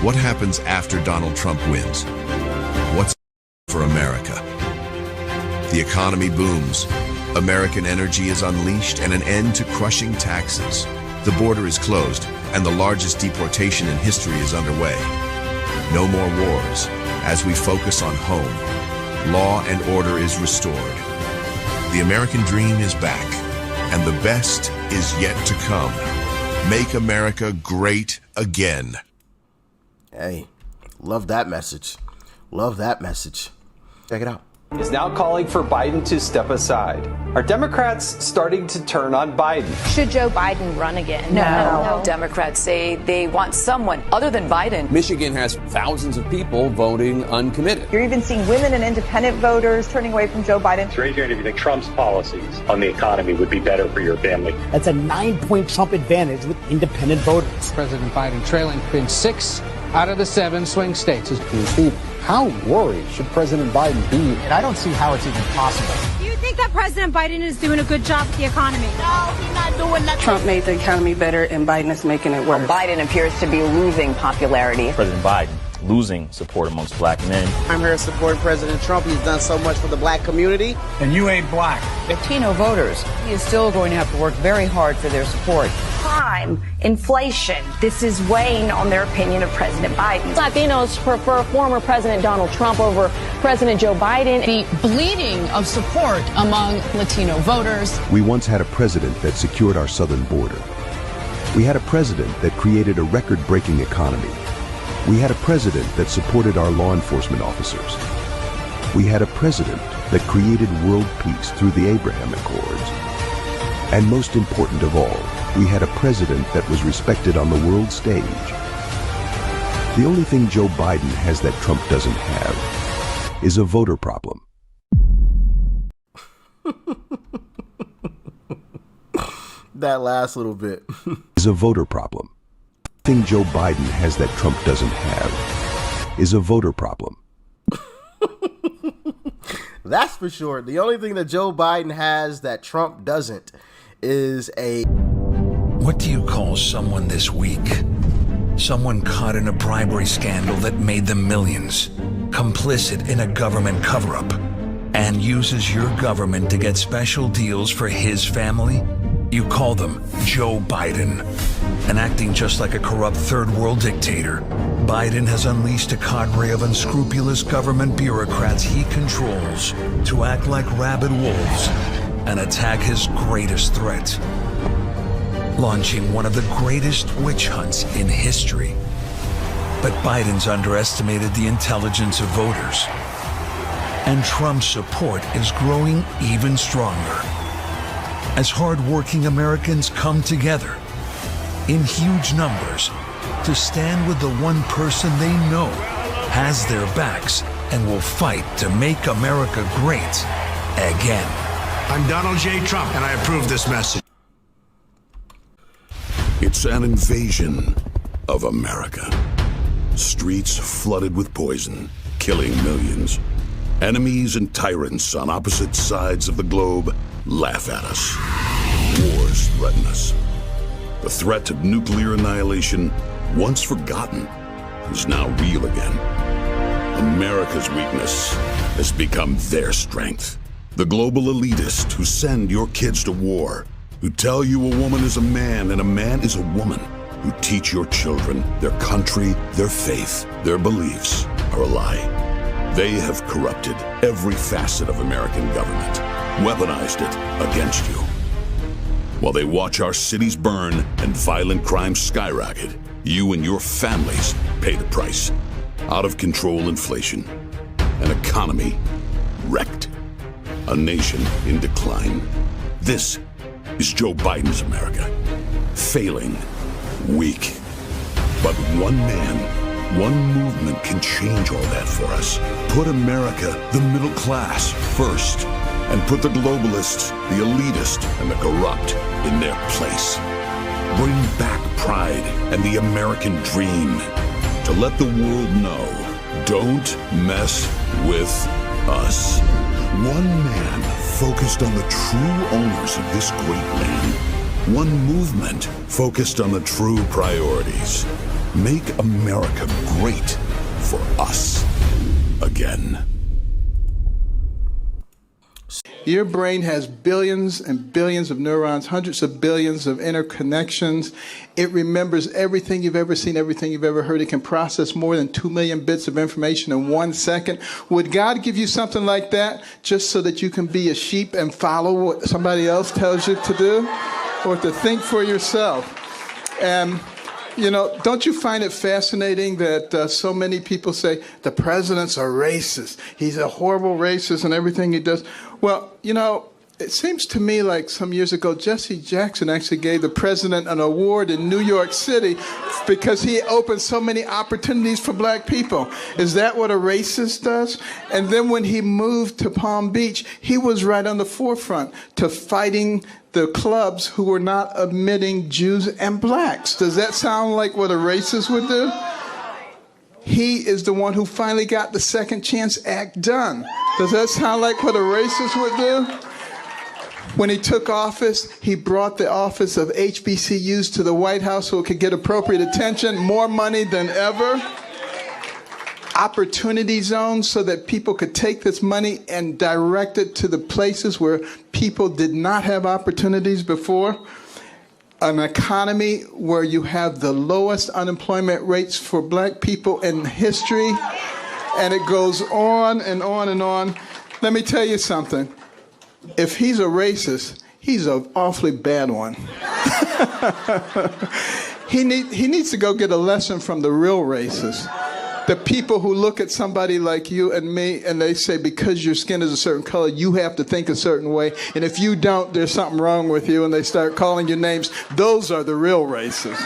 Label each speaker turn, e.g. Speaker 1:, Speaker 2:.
Speaker 1: What happens after Donald Trump wins? What's for America? The economy booms. American energy is unleashed and an end to crushing taxes. The border is closed and the largest deportation in history is underway. No more wars as we focus on home. Law and order is restored. The American dream is back and the best is yet to come. Make America great again.
Speaker 2: Hey, love that message. Love that message. Check it out.
Speaker 3: Is now calling for Biden to step aside. Are Democrats starting to turn on Biden?
Speaker 4: Should Joe Biden run again?
Speaker 5: No. Democrats say they want someone other than Biden.
Speaker 6: Michigan has thousands of people voting uncommitted.
Speaker 7: You're even seeing women and independent voters turning away from Joe Biden.
Speaker 8: So raise your hand if you think Trump's policies on the economy would be better for your family.
Speaker 9: That's a 9-point Trump advantage with independent voters.
Speaker 10: President Biden trailing in 6 out of the 7 swing states.
Speaker 11: Steve, how worried should President Biden be?
Speaker 9: And I don't see how it's even possible.
Speaker 12: Do you think that President Biden is doing a good job with the economy?
Speaker 13: No, he's not doing nothing.
Speaker 14: Trump made the economy better, and Biden is making it worse.
Speaker 5: Biden appears to be losing popularity.
Speaker 15: President Biden losing support amongst black men.
Speaker 16: I'm here to support President Trump. He's done so much for the black community.
Speaker 17: And you ain't black.
Speaker 18: Latino voters, he is still going to have to work very hard for their support.
Speaker 19: Crime, inflation, this is weighing on their opinion of President Biden.
Speaker 20: Latinos prefer former President Donald Trump over President Joe Biden.
Speaker 21: The bleeding of support among Latino voters.
Speaker 22: We once had a president that secured our southern border. We had a president that created a record-breaking economy. We had a president that supported our law enforcement officers. We had a president that created world peace through the Abraham Accords. And most important of all, we had a president that was respected on the world stage. The only thing Joe Biden has that Trump doesn't have is a voter problem.
Speaker 2: That last little bit
Speaker 22: is a voter problem. The thing Joe Biden has that Trump doesn't have is a voter problem.
Speaker 2: That's for sure. The only thing that Joe Biden has that Trump doesn't is a...
Speaker 23: What do you call someone this weak? Someone caught in a bribery scandal that made them millions, complicit in a government cover-up, and uses your government to get special deals for his family? You call them Joe Biden. And acting just like a corrupt third world dictator, Biden has unleashed a cadre of unscrupulous government bureaucrats he controls to act like rabid wolves and attack his greatest threat, launching one of the greatest witch hunts in history. But Biden's underestimated the intelligence of voters, and Trump's support is growing even stronger as hardworking Americans come together in huge numbers to stand with the one person they know has their backs and will fight to make America great again.
Speaker 24: I'm Donald J. Trump, and I approve this message.
Speaker 25: It's an invasion of America. Streets flooded with poison, killing millions. Enemies and tyrants on opposite sides of the globe laugh at us. Wars threaten us. The threat of nuclear annihilation, once forgotten, is now real again. America's weakness has become their strength. The global elitists who send your kids to war, who tell you a woman is a man and a man is a woman, who teach your children their country, their faith, their beliefs are a lie. They have corrupted every facet of American government, weaponized it against you. While they watch our cities burn and violent crime skyrocket, you and your families pay the price. Out of control inflation, an economy wrecked, a nation in decline. This is Joe Biden's America. Failing, weak. But one man, one movement can change all that for us. Put America, the middle class, first. And put the globalists, the elitists, and the corrupt in their place. Bring back pride and the American dream. To let the world know, don't mess with us. One man focused on the true owners of this great land. One movement focused on the true priorities. Make America great for us again.
Speaker 1: Your brain has billions and billions of neurons, hundreds of billions of interconnections. It remembers everything you've ever seen, everything you've ever heard. It can process more than 2 million bits of information in 1 second. Would God give you something like that just so that you can be a sheep and follow what somebody else tells you to do? Or to think for yourself? And you know, don't you find it fascinating that so many people say the president's a racist? He's a horrible racist and everything he does. Well, you know, it seems to me like some years ago, Jesse Jackson actually gave the president an award in New York City because he opened so many opportunities for black people. Is that what a racist does? And then when he moved to Palm Beach, he was right on the forefront to fighting the clubs who were not admitting Jews and blacks. Does that sound like what a racist would do? He is the one who finally got the Second Chance Act done. Does that sound like what a racist would do? When he took office, he brought the office of HBCUs to the White House so it could get appropriate attention, more money than ever. Opportunity zones so that people could take this money and direct it to the places where people did not have opportunities before. An economy where you have the lowest unemployment rates for black people in history. And it goes on and on and on. Let me tell you something. If he's a racist, he's an awfully bad one. He needs to go get a lesson from the real racists. The people who look at somebody like you and me and they say, because your skin is a certain color, you have to think a certain way. And if you don't, there's something wrong with you. And they start calling you names. Those are the real racists.